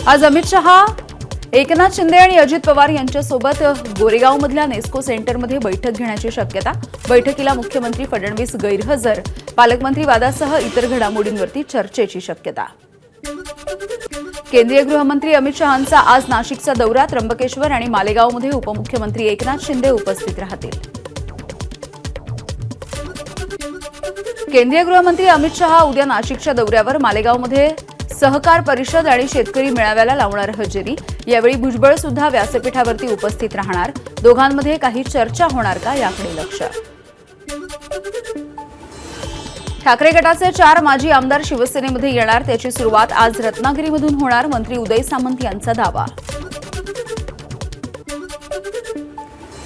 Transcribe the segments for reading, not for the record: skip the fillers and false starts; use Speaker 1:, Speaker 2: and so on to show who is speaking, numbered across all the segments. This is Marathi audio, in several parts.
Speaker 1: आज अमित शहा, एकनाथ शिंदे आणि अजित पवार यांच्यासोबत गोरेगावमधल्या नेस्को सेंटरमध्ये बैठक घेण्याची शक्यता। बैठकीला मुख्यमंत्री फडणवीस गैरहजर, पालकमंत्री वादासह इतर घडामोडींवरती चर्चेची शक्यता। केंद्रीय गृहमंत्री अमित शहांचा आज नाशिकचा दौरा, त्र्यंबकेश्वर आणि मालेगावमध्ये उपमुख्यमंत्री एकनाथ शिंदे उपस्थित राहतील। केंद्रीय गृहमंत्री अमित शहा उद्या नाशिकच्या दौऱ्यावर, मालेगावमध्ये सहकार परिषद आणि शेतकरी मेळाव्याला लावणार हजेरी। यावेळी भुजबळ सुद्धा व्यासपीठावरती उपस्थित राहणार। दोघांमध्ये काही चर्चा होणार का याकडे लक्ष। ठाकरे गटाचे 4 माजी आमदार शिवसेनेमध्ये येणार, त्याची सुरुवात आज रत्नागिरीमधून होणार, मंत्री उदय सामंत यांचा दावा।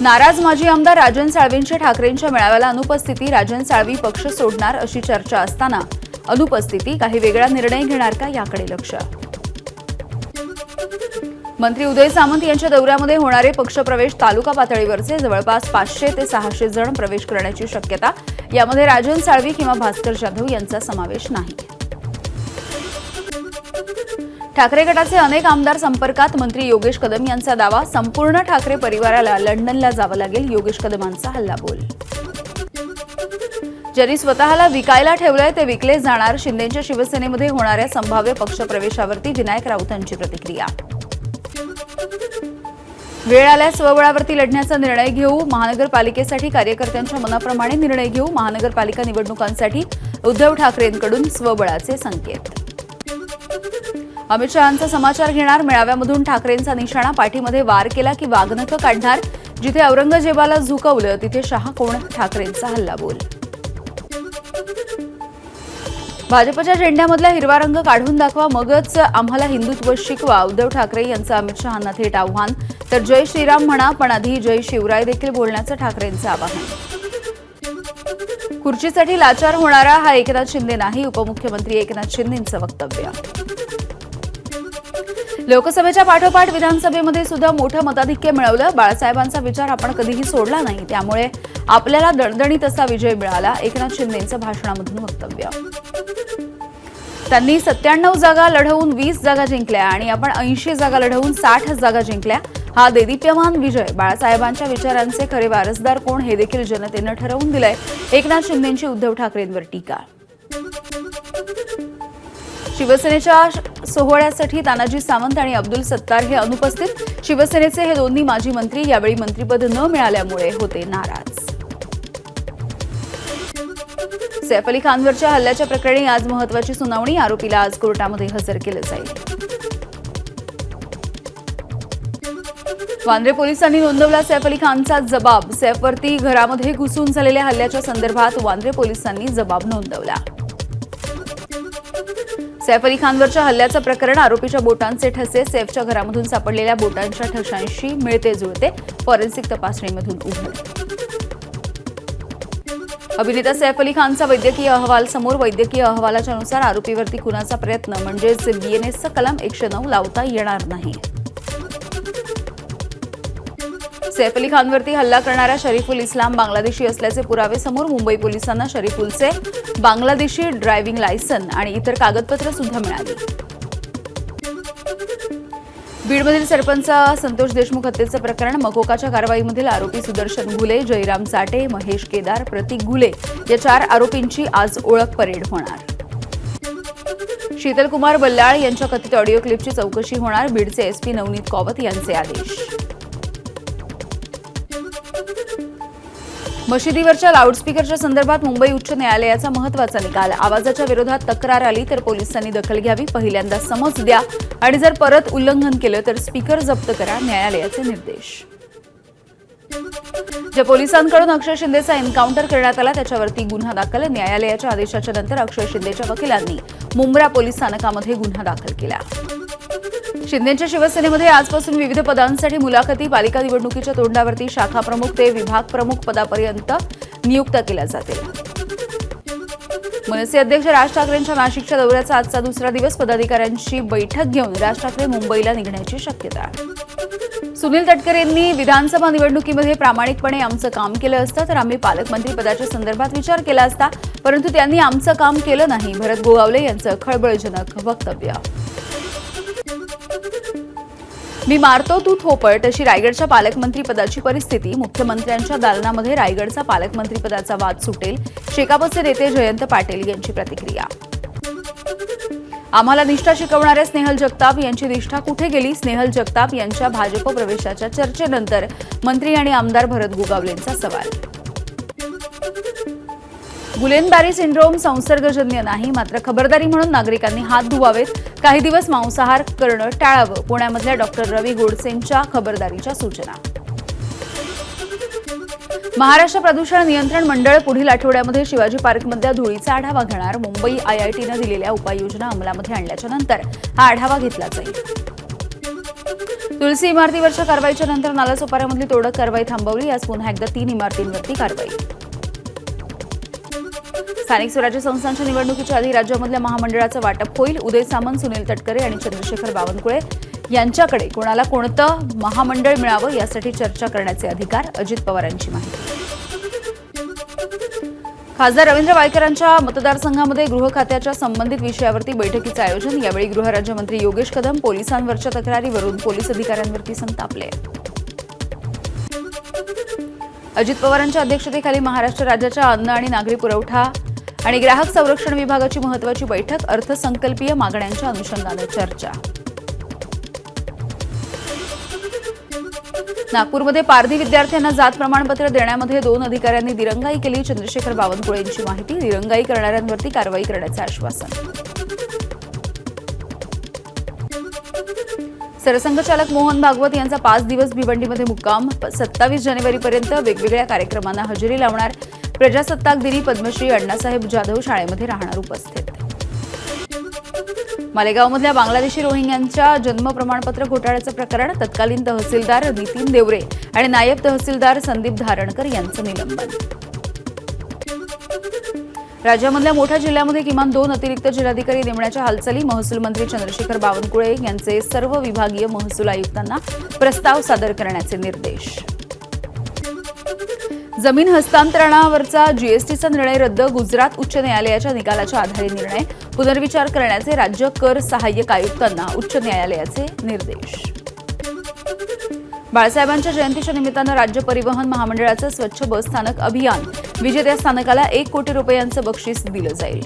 Speaker 1: नाराज माजी आमदार राजन साळवींच्या ठाकरेंच्या मेळाव्याला अनुपस्थिती, राजन साळवी पक्ष सोडणार अशी चर्चा असताना अनुपस्थिती, काही वेगळा निर्णय घेणार का याकडे लक्ष। मंत्री उदय सामंत यांच्या दौऱ्यामध्ये होणारे पक्षप्रवेश, तालुका पातळीवरचे जवळपास 500 ते 600 जण प्रवेश करण्याची शक्यता। यामध्ये राजन साळवी किंवा भास्कर जाधव यांचा समावेश नाही। ठाकरे गटाचे अनेक आमदार संपर्कात, मंत्री योगेश कदम यांचा दावा। संपूर्ण ठाकरे परिवाराला लंडनला जावं लागेल, योगेश कदमांचा हल्लाबोल। ज्यांनी स्वतःला विकायला ठेवलंय ते विकले जाणार, शिंदेच्या शिवसेनेमध्ये होणाऱ्या संभाव्य पक्षप्रवेशावरती विनायक राऊतांची प्रतिक्रिया। वेळ आल्यास स्वबळावरती लढण्याचा निर्णय घेऊ, महानगरपालिकेसाठी कार्यकर्त्यांच्या मनाप्रमाणे निर्णय घेऊ, महानगरपालिका निवडणुकांसाठी उद्धव ठाकरेंकडून स्वबळाचे संकेत। अमित शहांचा समाचार घेणार, मेळाव्यामधून ठाकरेंचा निशाणा, पाठीमध्ये वार केला की वाघनखं काढणार, जिथे औरंगजेबाला झुकवलं तिथे शहा कोण, ठाकरेंचा हल्लाबोल। भाजपच्या झेंड्यामधला हिरवा रंग काढून दाखवा, मगच आम्हाला हिंदुत्व शिकवा, उद्धव ठाकरे यांचं अमित शहांना थेट आव्हान। तर जय श्रीराम म्हणा, पण आधी जय शिवराय देखील बोलण्याचं ठाकरेंचं आवाहन। खुर्चीसाठी लाचार होणारा हा एकनाथ शिंदे नाही, उपमुख्यमंत्री एकनाथ शिंदेंचं वक्तव्य। लोकसभेच्या पाठोपाठ विधानसभेमध्ये सुद्धा मोठं मताधिक्य मिळवलं, बाळासाहेबांचा विचार आपण कधीही सोडला नाही, त्यामुळे आपल्याला दणदणीत असा विजय मिळाला, एकनाथ शिंदेंचं भाषणामधून वक्तव्य। त्यांनी 97 जागा लढवून 20 जागा जिंकल्या आणि आपण 80 जागा लढवून 60 जागा जिंकल्या, हा देदीप्यमान विजय। बाळासाहेबांच्या विचारांचे खरे वारसदार कोण हे देखील जनतेनं ठरवून दिलंय, एकनाथ शिंदेंची उद्धव ठाकरेंवर टीका। शिवसेनेच्या सोहळ्यासाठी तानाजी सावंत आणि अब्दुल सत्तार हे अनुपस्थित, शिवसेनेचे हे दोन्ही माजी मंत्री यावेळी मंत्रिपद न मिळाल्यामुळे होते नाराज। सैफ अली खानवरच्या हल्ल्याच्या प्रकरणी आज महत्त्वाची सुनावणी, आरोपीला आज कोर्टामध्ये हजर केलं जाईल। वांद्रे पोलिसांनी नोंदवला सैफ अली खानचा जबाब, सैफवरती घरामध्ये घुसून झालेल्या हल्ल्याच्या संदर्भात वांद्रे पोलिसांनी जबाब नोंदवला। सैफ अली खानवरच्या हल्ल्याचं प्रकरण, आरोपीच्या बोटांचे ठसे सैफच्या घरामधून सापडलेल्या बोटांच्या ठशांशी मिळते जुळते, फॉरेन्सिक तपासणीमधून उघड। अभिनेता सैफ अली खानचा वैद्यकीय अहवाल समोर, वैद्यकीय अहवालाच्या नुसार आरोपीवरती खुनाचा प्रयत्न म्हणजेच बीएनएसचं कलम 109 लावता येणार नाही। सैफ अली खानवरती हल्ला करणारा शरीफुल इस्लाम बांगलादेशी असल्याचे पुरावे समोर, मुंबई पोलिसांना शरीफुलचे बांगलादेशी ड्रायव्हिंग लायसन आणि इतर कागदपत्र सुद्धा मिळाली। बीडमधील सरपंच संतोष देशमुख हत्येचं प्रकरण, मकोकाच्या कारवाईमधील आरोपी सुदर्शन घुले, जयराम चाटे, महेश केदार, प्रतीक घुले या 4 आरोपींची आज ओळख परेड होणार। शीतलकुमार बल्लाळ यांच्या कथित ऑडिओ क्लिपची चौकशी होणार, बीडचे एसपी नवनीत कौवत यांचे आदेश। मशिदीवरच्या लाऊडस्पीकरच्या संदर्भात मुंबई उच्च न्यायालयाचा महत्त्वाचा निकाल, आवाजाच्या विरोधात तक्रार आली तर पोलिसांनी दखल घ्यावी, पहिल्यांदा समज द्या आणि जर परत उल्लंघन केलं तर स्पीकर जप्त करा, न्यायालयाचे निर्देश। ज्या पोलिसांकडून अक्षय शिंदेचा एन्काउंटर करण्यात आला त्याच्यावरती गुन्हा दाखल, न्यायालयाच्या आदेशाच्या नंतर अक्षय शिंदेच्या वकिलांनी मुंब्रा पोलीस स्थानकामध्ये गुन्हा दाखल केला। शिंदेच्या शिवसेनेमध्ये आजपासून विविध पदांसाठी मुलाखती, पालिका निवडणुकीच्या तोंडावरती शाखा प्रमुख ते विभाग प्रमुख पदापर्यंत नियुक्त केल्या जातील। मनसे अध्यक्ष राज ठाकरेंच्या नाशिकच्या दौऱ्याचा आजचा दुसरा दिवस, पदाधिकाऱ्यांची बैठक घेऊन राज ठाकरे मुंबईला निघण्याची शक्यता। सुनील तटकरेंनी विधानसभा निवडणुकीमध्ये प्रामाणिकपणे आमचं काम केलं असतं तर आम्ही पालकमंत्री पदाच्या संदर्भात विचार केला असता, परंतु त्यांनी आमचं काम केलं नाही, भरत गोगावले यांचं खळबळजनक वक्तव्य। मी मारतो तू थोपट अशी रायगडच्या पालकमंत्रीपदाची परिस्थिती. मुख्यमंत्र्यांच्या दालनामध्ये रायगडचा पालकमंत्रीपदाचा वाद सुटेल. शेकापचे नेते जयंत पाटील यांची प्रतिक्रिया. आम्हाला निष्ठा शिकवणाऱ्या स्नेहल जगताप यांची निष्ठा कुठे गेली? स्नेहल जगताप यांच्या भाजप प्रवेशाच्या चर्चेनंतर मंत्री आणि आमदार भरत गोगावलेंचा सवाल. गुलेनबॅरी सिंड्रोम संसर्गजन्य नाही, मात्र खबरदारी म्हणून नागरिकांनी हात धुवावेत. काही दिवस मांसाहार करणं टाळावं. पुण्यामधल्या डॉक्टर रवी गोडसेंच्या खबरदारीच्या सूचना. महाराष्ट्र प्रदूषण नियंत्रण मंडळ पुढील आठवड्यामध्ये शिवाजी पार्कमधल्या धुळीचा आढावा घेणार. मुंबई आयआयटीनं दिलेल्या उपाययोजना अंमलामध्ये आणल्याच्या नंतर हा आढावा घेतला जाईल. तुलसी इमारतीवरच्या कारवाईच्या नंतर नालासोपाऱ्यामधली तोडक कारवाई थांबवली. आज पुन्हा एकदा 3 इमारतींवरती कारवाई. स्थानिक स्वराज्य संस्थांच्या निवडणुकीच्या आधी राज्यामधल्या महामंडळाचं वाटप होईल. उदय सामंत, सुनील तटकरे आणि चंद्रशेखर बावनकुळे यांच्याकडे कोणाला कोणतं महामंडळ मिळावं यासाठी चर्चा करण्याचे अधिकार. अजित पवारांची माहिती. खासदार रवींद्र वायकरांच्या मतदारसंघामध्ये गृह खात्याच्या संबंधित विषयावरती बैठकीचं आयोजन. यावेळी गृहराज्यमंत्री योगेश कदम पोलिसांवरच्या तक्रारीवरून पोलीस अधिकाऱ्यांवरती संतापले. अजित पवारांच्या अध्यक्षतेखाली महाराष्ट्र राज्याच्या अन्न आणि नागरी पुरवठा आणि ग्राहक संरक्षण विभागाची महत्त्वाची बैठक. अर्थसंकल्पीय मागण्यांच्या अनुषंगाने चर्चा. नागपूरमध्ये पारधी विद्यार्थ्यांना जात प्रमाणपत्र देण्यामध्ये 2 अधिकाऱ्यांनी दिरंगाई केली. चंद्रशेखर बावनकुळेंची माहिती. दिरंगाई करणाऱ्यांवरती कारवाई करण्याचं आश्वासन. सरसंघचालक मोहन भागवत यांचा 5 दिवस भिवंडीमध्ये मुक्काम. 27 जानेवारीपर्यंत वेगवेगळ्या कार्यक्रमांना हजेरी लावणार. प्रजासत्ताक दिनी पद्मश्री अण्णासाहेब जाधव शाळेमध्ये राहणार उपस्थित. मालेगावमधल्या बांगलादेशी रोहिंग्यांच्या जन्म प्रमाणपत्र घोटाळ्याचं प्रकरण. तत्कालीन तहसीलदार नितीन देवरे आणि नायब तहसीलदार संदीप धारणकर यांचं निलंबन. राज्यामधल्या मोठ्या जिल्ह्यामध्ये किमान 2 अतिरिक्त जिल्हाधिकारी नेमण्याच्या हालचाली. महसूल मंत्री चंद्रशेखर बावनकुळे यांचे सर्व विभागीय महसूल आयुक्तांना प्रस्ताव सादर करण्याचे निर्देश. जमीन हस्तांतरणावरचा जीएसटीचा निर्णय रद्द. गुजरात उच्च न्यायालयाच्या निकालाच्या आधारे निर्णय. पुनर्विचार करण्याचे राज्य कर सहाय्यक आयुक्तांना उच्च न्यायालयाचे निर्देश. बाळासाहेबांच्या जयंतीच्या निमित्तानं राज्य परिवहन महामंडळाचं स्वच्छ बस स्थानक अभियान. विजेत्या स्थानकाला 1 कोटी रुपयांचं बक्षीस दिलं जाईल.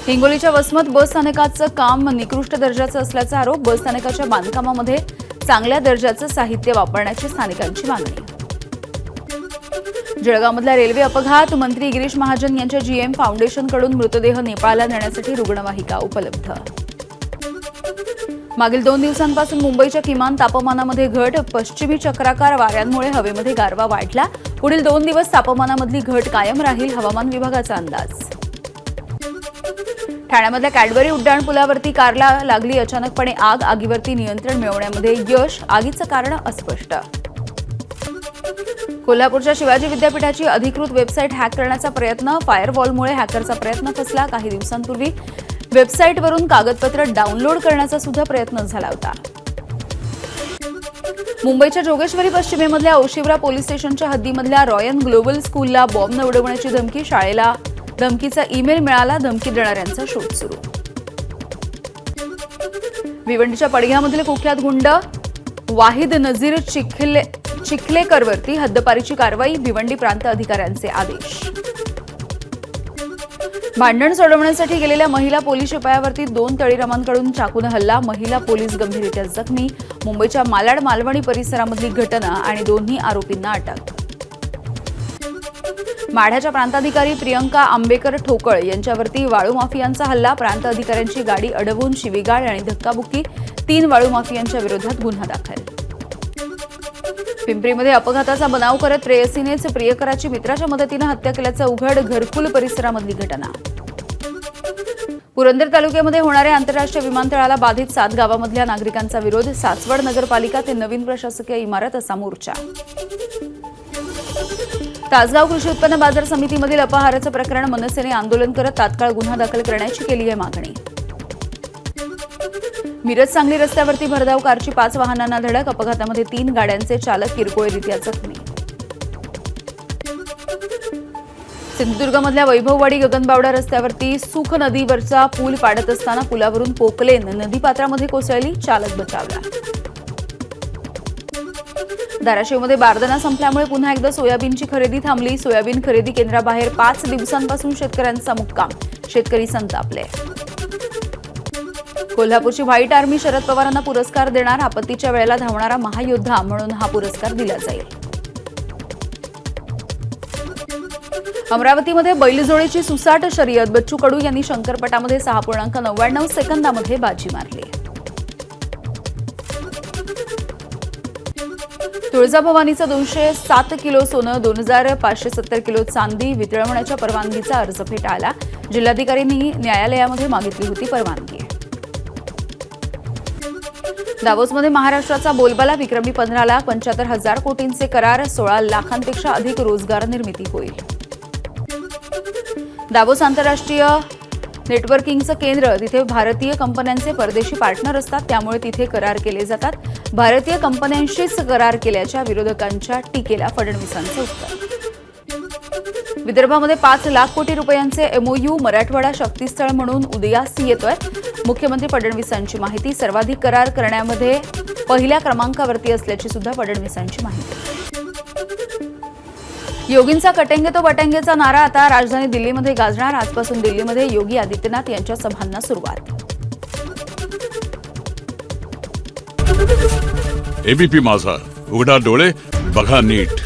Speaker 1: हिंगोलीच्या वसमत बस स्थानकाचं काम निकृष्ट दर्जाचं असल्याचा आरोप. बस स्थानकाच्या बांधकामामध्ये चांगल्या दर्जाचं साहित्य वापरण्याची स्थानिकांची मागणी. जळगावमधला रेल्वे अपघात. मंत्री गिरीश महाजन यांच्या जीएम फाउंडेशनकडून मृतदेह नेपाळला नेण्यासाठी रुग्णवाहिका उपलब्ध. मागील 2 दिवसांपासून मुंबईच्या किमान तापमानामध्ये घट. पश्चिमी चक्राकार वाऱ्यांमुळे हवेमध्ये गारवा वाढला. पुढील 2 दिवस तापमानामधली घट कायम राहील. हवामान विभागाचा अंदाज. ठाण्यामधल्या कॅडबरी उड्डाणपुलावरती कारला लागली अचानकपणे आग. आगीवरती नियंत्रण मिळवण्यामध्ये यश. आगीचं कारण अस्पष्ट. कोल्हापूरच्या शिवाजी विद्यापीठाची अधिकृत वेबसाईट हॅक करण्याचा प्रयत्न. फायरवॉलमुळे हॅकरचा प्रयत्न फसला. काही दिवसांपूर्वी वेबसाईटवरून कागदपत्र डाउनलोड करण्याचा सुद्धा प्रयत्न झाला होता. मुंबईच्या जोगेश्वरी पश्चिमेमधल्या ओशिवरा पोलीस स्टेशनच्या हद्दीमधल्या रॉयन ग्लोबल स्कूलला बॉम्ब उडवण्याची धमकी. शाळेला धमकीचा ईमेल मिळाला. धमकी देणाऱ्यांचा शोध सुरू. भिवंडीच्या पडघ्यामधील कुख्यात गुंड वाहिद नजीर चिखलेकरवरती हद्दपारीची कारवाई. भिवंडी प्रांत अधिकाऱ्यांचे आदेश. भांडण सोडवण्यासाठी गेलेल्या महिला पोलीस शिपायावरती 2 तळीरामांकडून चाकूने हल्ला. महिला पोलीस गंभीररीत्या जखमी. मुंबईच्या मालाड मालवणी परिसरामधली घटना आणि 2 आरोपींना अटक. माढ्याच्या प्रांताधिकारी प्रियंका आंबेकर ठोकळ यांच्यावरती वाळू माफियांचा हल्ला. प्रांत अधिकाऱ्यांची गाडी अडवून शिवीगाळ आणि धक्काबुक्की. 3 वाळू माफियांच्या विरोधात गुन्हा दाखल. पिंपरीमध्ये अपघाताचा बनाव करत प्रेयसीनेच प्रियकराची मित्राच्या मदतीनं हत्या केल्याचं उघड. घरकुल परिसरामधली घटना. पुरंदर तालुक्यामध्ये होणाऱ्या आंतरराष्ट्रीय विमानतळाला बाधित 7 गावामधल्या नागरिकांचा विरोध. सासवड नगरपालिका ते नवीन प्रशासकीय इमारत असा मोर्चा. तासगाव कृषी उत्पन्न बाजार समितीमधील अपहाराचं प्रकरण. मनसेने आंदोलन करत तात्काळ गुन्हा दाखल करण्याची केली आहे मागणी. मिरज सांगली रस्त्यावरती भरधाव कारची 5 वाहनांना धडक. अपघातामध्ये 3 गाड्यांचे चालक किरकोळरीत्या जखमी. सिंधुदुर्गमधल्या वैभववाडी गगनबावडा रस्त्यावरती सुख नदीवरचा पूल पाडत असताना पुलावरून पोकलेन नदीपात्रामध्ये कोसळली, चालक बचावला. धाराशिवमध्ये बारदाना संपल्यामुळे पुन्हा एकदा सोयाबीनची खरेदी थांबली. सोयाबीन खरेदी केंद्राबाहेर 5 दिवसांपासून शेतकऱ्यांचा मुक्काम, शेतकरी संतापले. कोल्हापूरची व्हाईट आर्मी शरद पवारांना पुरस्कार देणार. आपत्तीच्या वेळेला धावणारा महायोद्धा म्हणून हा पुरस्कार दिला जाईल. अमरावतीमध्ये बैलजोडीची सुसाट शर्यत. बच्चू कडू यांनी शंकरपटामध्ये 6.99 सेकंदामध्ये बाजी मारली. तुळजाभवानीचं 207 किलो सोनं, 2570 किलो चांदी वितळवण्याच्या परवानगीचा अर्ज फेटाळला. जिल्हाधिकाऱ्यांनी न्यायालयामध्ये मागितली होती परवानगी. दावोसमध्ये महाराष्ट्राचा बोलबाला. विक्रमी 15 लाख 75,000 कोटींचे करार, 16 लाखांपेक्षा अधिक रोजगार निर्मिती होईल. दावोस आंतरराष्ट्रीय नेटवर्किंगचं केंद्र. तिथे भारतीय कंपन्यांचे परदेशी पार्टनर असतात, त्यामुळे तिथे करार केले जातात. भारतीय कंपन्यांशीच करार केल्याच्या विरोधकांच्या टीकेला फडणवीसांचं उत्तर. विदर्भामध्ये 5 लाख कोटी रुपयांचे MOU. मराठवाडा शक्तीस्थळ म्हणून उदयास येतोय. मुख्यमंत्री फडणवीसांची माहिती. सर्वाधिक करार करण्यामध्ये पहिल्या क्रमांकावरती असल्याची सुद्धा फडणवीसांची माहिती. योगींचा कटेंगे तो बटेंगेचा नारा आता राजधानी दिल्लीमध्ये गाजणार. आजपासून दिल्लीमध्ये योगी आदित्यनाथ यांच्या सभांना सुरुवात.
Speaker 2: एबीपी माझा, उघडा डोळे बघा नीट.